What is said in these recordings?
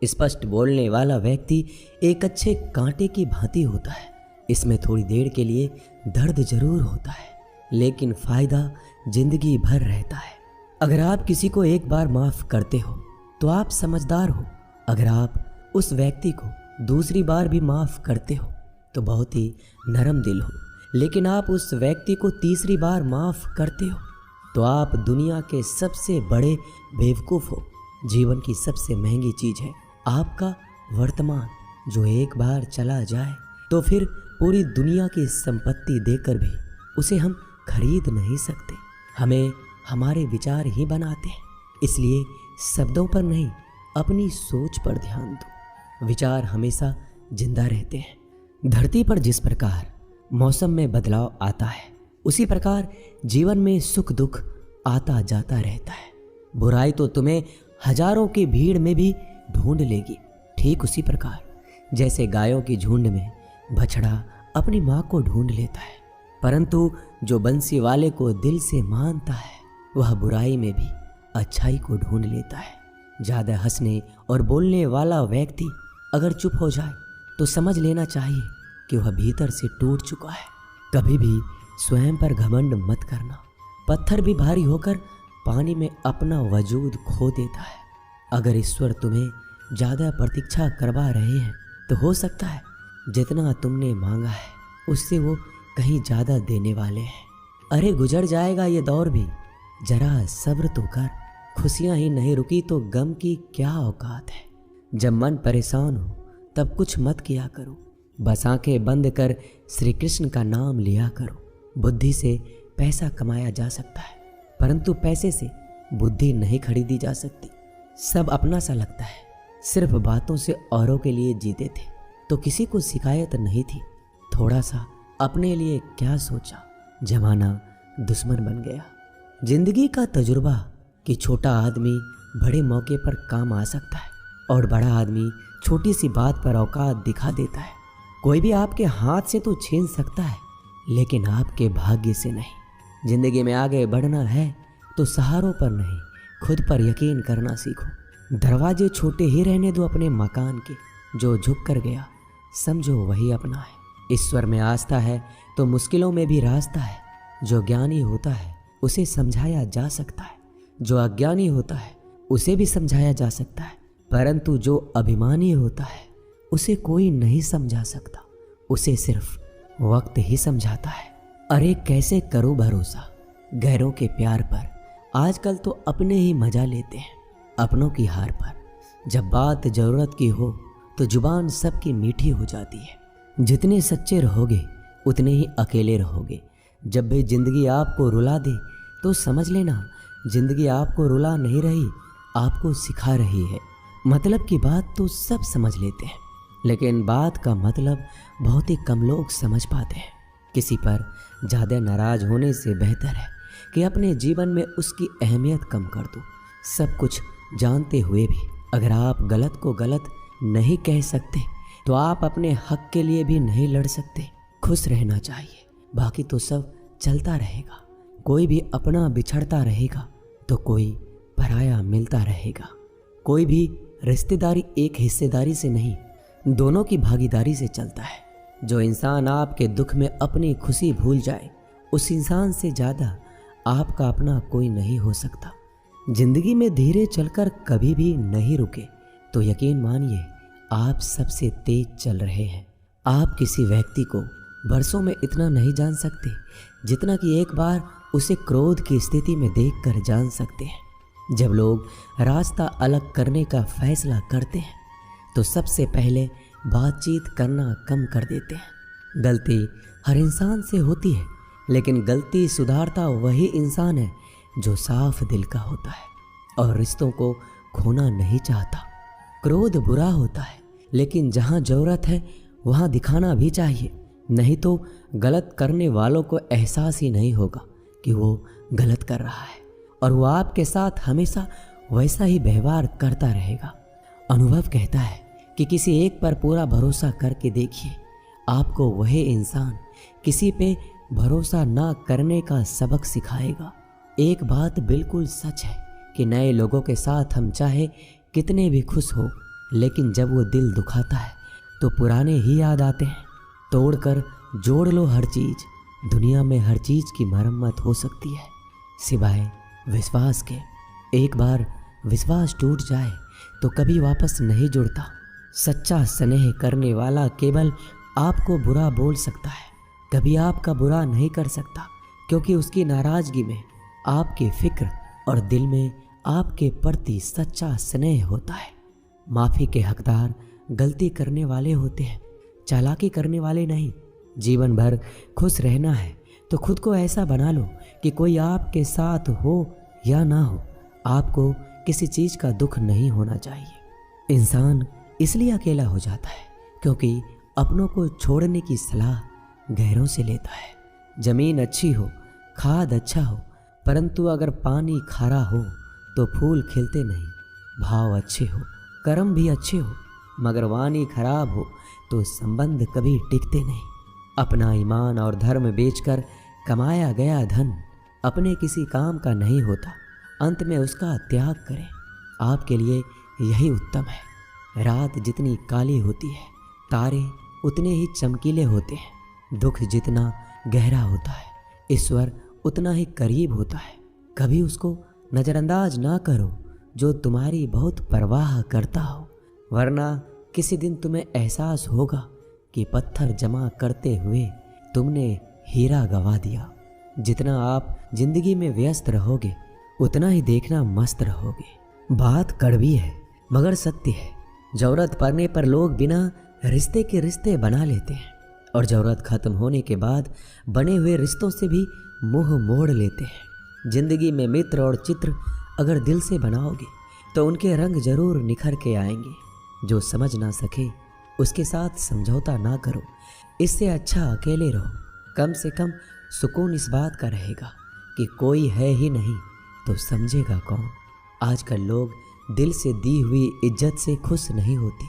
स्पष्ट बोलने वाला व्यक्ति एक अच्छे कांटे की भांति होता है। इसमें थोड़ी देर के लिए दर्द जरूर होता है, लेकिन फायदा जिंदगी भर रहता है। अगर आप किसी को एक बार माफ करते हो तो आप समझदार हो। अगर आप उस व्यक्ति को दूसरी बार भी माफ करते हो तो बहुत ही नरम दिल हो। लेकिन आप उस व्यक्ति को तीसरी बार माफ करते हो तो आप दुनिया के सबसे बड़े बेवकूफ़ हो। जीवन की सबसे महंगी चीज़ है आपका वर्तमान, जो एक बार चला जाए तो फिर पूरी दुनिया की संपत्ति देकर भी उसे हम खरीद नहीं सकते। हमें हमारे विचार ही बनाते हैं, इसलिए शब्दों पर नहीं, अपनी सोच पर ध्यान दो। विचार हमेशा जिंदा रहते हैं। धरती पर जिस प्रकार मौसम में बदलाव आता है, उसी प्रकार जीवन में सुख दुख आता जाता रहता है। बुराई तो तुम्हें हजारों की भीड़ में भी ढूंढ लेगी। ठीक उसी प्रकार जैसे गायों की झुंड में बछड़ा अपनी माँ को ढूंढ लेता है, परंतु जो बंसी वाले को दिल से मानता है वह बुराई में भी अच्छाई को ढूंढ लेता है। ज़्यादा हंसने और बोलने वाला व्यक्ति अगर चुप हो जाए तो समझ लेना चाहिए कि वह भीतर से टूट चुका है। कभी भी स्वयं पर घमंड मत करना। पत्थर भी भारी होकर पानी में अपना वजूद खो देता है। अगर ईश्वर तुम्हें ज़्यादा प्रतीक्षा करवा रहे हैं तो हो सकता है जितना तुमने मांगा है उससे वो कहीं ज़्यादा देने वाले हैं। अरे गुजर जाएगा ये दौर भी, जरा सब्र तो कर। खुशियाँ ही नहीं रुकी तो गम की क्या औकात है। जब मन परेशान हो तब कुछ मत किया करो, बस आंखें बंद कर श्री कृष्ण का नाम लिया करो। बुद्धि से पैसा कमाया जा सकता है, परंतु पैसे से बुद्धि नहीं खरीदी जा सकती। सब अपना सा लगता है। सिर्फ बातों से औरों के लिए जीते थे तो किसी को शिकायत नहीं थी। थोड़ा सा अपने लिए क्या सोचा, जमाना दुश्मन बन गया। जिंदगी का तजुर्बा कि छोटा आदमी बड़े मौके पर काम आ सकता है और बड़ा आदमी छोटी सी बात पर औकात दिखा देता है। कोई भी आपके हाथ से तो छीन सकता है, लेकिन आपके भाग्य से नहीं। जिंदगी में आगे बढ़ना है तो सहारों पर नहीं, खुद पर यकीन करना सीखो। दरवाजे छोटे ही रहने दो अपने मकान के। जो झुक कर गया समझो वही अपना है। ईश्वर में आस्था है तो मुश्किलों में भी रास्ता है। जो ज्ञानी होता है उसे समझाया जा सकता है, जो अज्ञानी होता है उसे भी समझाया जा सकता है, परंतु जो अभिमानी होता है उसे कोई नहीं समझा सकता। उसे सिर्फ वक्त ही समझाता है। अरे कैसे करो भरोसा गैरों के प्यार पर। आजकल तो अपने ही मजा लेते हैं अपनों की हार पर। जब बात जरूरत की हो तो जुबान सबकी मीठी हो जाती है। जितने सच्चे रहोगे उतने ही अकेले रहोगे। जब भी जिंदगी आपको रुला दे तो समझ लेना जिंदगी आपको रुला नहीं रही, आपको सिखा रही है। मतलब की बात तो सब समझ लेते हैं, लेकिन बात का मतलब बहुत ही कम लोग समझ पाते हैं। किसी पर ज़्यादा नाराज होने से बेहतर है कि अपने जीवन में उसकी अहमियत कम कर दो। सब कुछ जानते हुए भी अगर आप गलत को गलत नहीं कह सकते तो आप अपने हक के लिए भी नहीं लड़ सकते। खुश रहना चाहिए, बाकी तो सब चलता रहेगा। कोई भी अपना बिछड़ता रहेगा तो कोई पराया मिलता रहेगा। कोई भी रिश्तेदारी एक हिस्सेदारी से नहीं, दोनों की भागीदारी से चलता है। जो इंसान आपके दुख में अपनी खुशी भूल जाए, उस इंसान से ज़्यादा आपका अपना कोई नहीं हो सकता। जिंदगी में धीरे चलकर कभी भी नहीं रुके तो यकीन मानिए आप सबसे तेज चल रहे हैं। आप किसी व्यक्ति को बरसों में इतना नहीं जान सकते जितना कि एक बार उसे क्रोध की स्थिति में देखकर जान सकते हैं। जब लोग रास्ता अलग करने का फैसला करते हैं तो सबसे पहले बातचीत करना कम कर देते हैं। गलती हर इंसान से होती है, लेकिन गलती सुधारता वही इंसान है जो साफ दिल का होता है और रिश्तों को खोना नहीं चाहता। क्रोध बुरा होता है, लेकिन जहाँ ज़रूरत है वहाँ दिखाना भी चाहिए, नहीं तो गलत करने वालों को एहसास ही नहीं होगा कि वो गलत कर रहा है और वो आपके साथ हमेशा वैसा ही व्यवहार करता रहेगा। अनुभव कहता है कि किसी एक पर पूरा भरोसा करके देखिए, आपको वही इंसान किसी पे भरोसा ना करने का सबक सिखाएगा। एक बात बिल्कुल सच है कि नए लोगों के साथ हम चाहे कितने भी खुश हो लेकिन जब वो दिल दुखाता है तो पुराने ही याद आते हैं। तोड़कर जोड़ लो हर चीज़, दुनिया में हर चीज़ की मरम्मत हो सकती है सिवाय विश्वास के। एक बार विश्वास टूट जाए तो कभी वापस नहीं जुड़ता। सच्चा स्नेह करने वाला केवल आपको बुरा बोल सकता है, कभी आपका बुरा नहीं कर सकता, क्योंकि उसकी नाराज़गी में आपकी फिक्र और दिल में आपके प्रति सच्चा स्नेह होता है। माफ़ी के हकदार गलती करने वाले होते हैं, चालाकी करने वाले नहीं। जीवन भर खुश रहना है तो खुद को ऐसा बना लो कि कोई आपके साथ हो या ना हो, आपको किसी चीज़ का दुख नहीं होना चाहिए। इंसान इसलिए अकेला हो जाता है क्योंकि अपनों को छोड़ने की सलाह गैरों से लेता है। ज़मीन अच्छी हो, खाद अच्छा हो, परंतु अगर पानी खारा हो तो फूल खिलते नहीं। भाव अच्छे हो, कर्म भी अच्छे हो, मगर वाणी खराब हो तो संबंध कभी टिकते नहीं। अपना ईमान और धर्म बेचकर कमाया गया धन अपने किसी काम का नहीं होता, अंत में उसका त्याग करें। आपके लिए यही उत्तम है। रात जितनी काली होती है, तारे उतने ही चमकीले होते हैं। दुख जितना गहरा होता है, ईश्वर उतना ही करीब होता है। कभी उसको नज़रअंदाज ना करो जो तुम्हारी बहुत परवाह करता हो, वरना किसी दिन तुम्हें एहसास होगा कि पत्थर जमा करते हुए तुमने हीरा गवा दिया। जितना आप जिंदगी में व्यस्त रहोगे उतना ही देखना मस्त रहोगे। बात कड़वी है मगर सत्य है। ज़रूरत पड़ने पर लोग बिना रिश्ते के रिश्ते बना लेते हैं और ज़रूरत ख़त्म होने के बाद बने हुए रिश्तों से भी मुंह मोड़ लेते हैं। ज़िंदगी में मित्र और चित्र अगर दिल से बनाओगे तो उनके रंग जरूर निखर के आएंगे। जो समझ ना सके उसके साथ समझौता ना करो, इससे अच्छा अकेले रहो। कम से कम सुकून इस बात का रहेगा कि कोई है ही नहीं तो समझेगा कौन। आजकल लोग दिल से दी हुई इज्जत से खुश नहीं होते,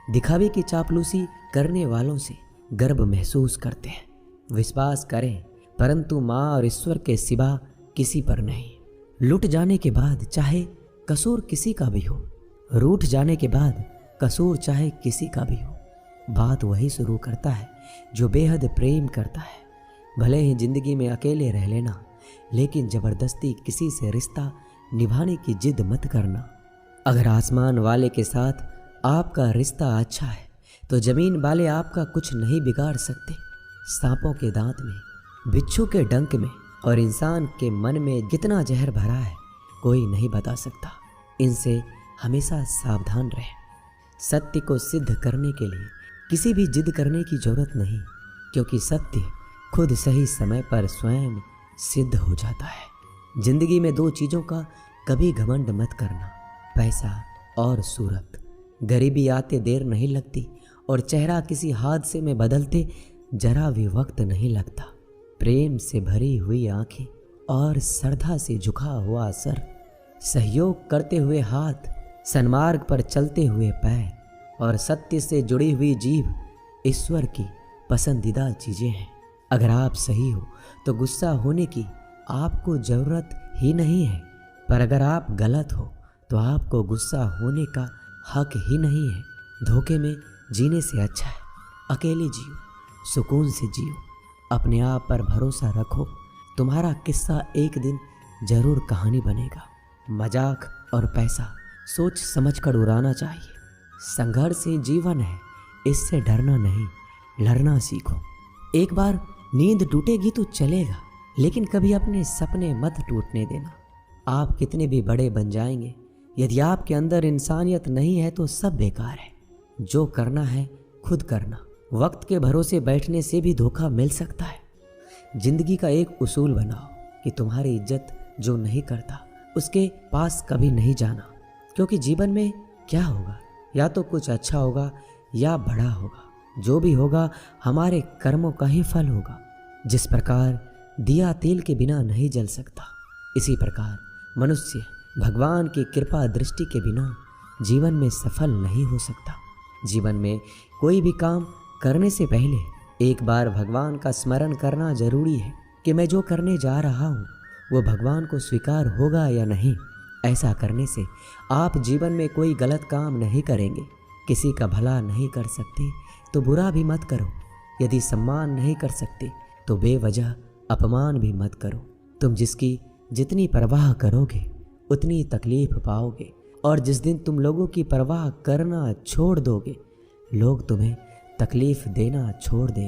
दिखावे की चापलूसी करने वालों से गर्व महसूस करते हैं। विश्वास करें परंतु माँ और ईश्वर के सिवा किसी पर नहीं। लुट जाने के बाद चाहे कसूर किसी का भी हो, रूठ जाने के बाद कसूर चाहे किसी का भी हो, बात वही शुरू करता है जो बेहद प्रेम करता है। भले ही जिंदगी में अकेले रह लेना, लेकिन ज़बरदस्ती किसी से रिश्ता निभाने की जिद मत करना। अगर आसमान वाले के साथ आपका रिश्ता अच्छा है तो ज़मीन वाले आपका कुछ नहीं बिगाड़ सकते। सांपों के दांत में, बिच्छू के डंक में और इंसान के मन में कितना जहर भरा है कोई नहीं बता सकता। इनसे हमेशा सावधान रहें। सत्य को सिद्ध करने के लिए किसी भी जिद करने की जरूरत नहीं, क्योंकि सत्य खुद सही समय पर स्वयं सिद्ध हो जाता है। जिंदगी में दो चीज़ों का कभी घमंड मत करना, पैसा और सूरत। गरीबी आते देर नहीं लगती और चेहरा किसी हादसे में बदलते जरा भी वक्त नहीं लगता। प्रेम से भरी हुई आंखें और श्रद्धा से झुका हुआ सर, सहयोग करते हुए हाथ, सन्मार्ग पर चलते हुए पैर और सत्य से जुड़ी हुई जीभ ईश्वर की पसंदीदा चीज़ें हैं। अगर आप सही हो तो गुस्सा होने की आपको ज़रूरत ही नहीं है, पर अगर आप गलत हो तो आपको गुस्सा होने का हक ही नहीं है। धोखे में जीने से अच्छा है अकेले जियो, सुकून से जियो, अपने आप पर भरोसा रखो। तुम्हारा किस्सा एक दिन जरूर कहानी बनेगा। मजाक और पैसा सोच समझकर उड़ाना चाहिए। संघर्ष ही जीवन है, इससे डरना नहीं, लड़ना सीखो। एक बार नींद टूटेगी तो चलेगा, लेकिन कभी अपने सपने मत टूटने देना। आप कितने भी बड़े बन जाएंगे, यदि आपके अंदर इंसानियत नहीं है तो सब बेकार है। जो करना है खुद करना। वक्त के भरोसे बैठने से भी धोखा मिल सकता है। जिंदगी का एक उसूल बनाओ कि तुम्हारी इज्जत जो नहीं करता उसके पास कभी नहीं जाना, क्योंकि जीवन में क्या होगा, या तो कुछ अच्छा होगा या बड़ा होगा। जो भी होगा हमारे कर्मों का ही फल होगा। जिस प्रकार दिया तेल के बिना नहीं जल सकता, इसी प्रकार मनुष्य भगवान की कृपा दृष्टि के बिना जीवन में सफल नहीं हो सकता। जीवन में कोई भी काम करने से पहले एक बार भगवान का स्मरण करना जरूरी है कि मैं जो करने जा रहा हूँ वो भगवान को स्वीकार होगा या नहीं। ऐसा करने से आप जीवन में कोई गलत काम नहीं करेंगे, किसी का भला नहीं कर सकते तो बुरा भी मत करो। यदि सम्मान नहीं कर सकते तो बेवजह अपमान भी मत करो। तुम जिसकी जितनी परवाह करोगे उतनी तकलीफ पाओगे, और जिस दिन तुम लोगों की परवाह करना छोड़ दोगे लोग तुम्हें तकलीफ देना छोड़ देंगे।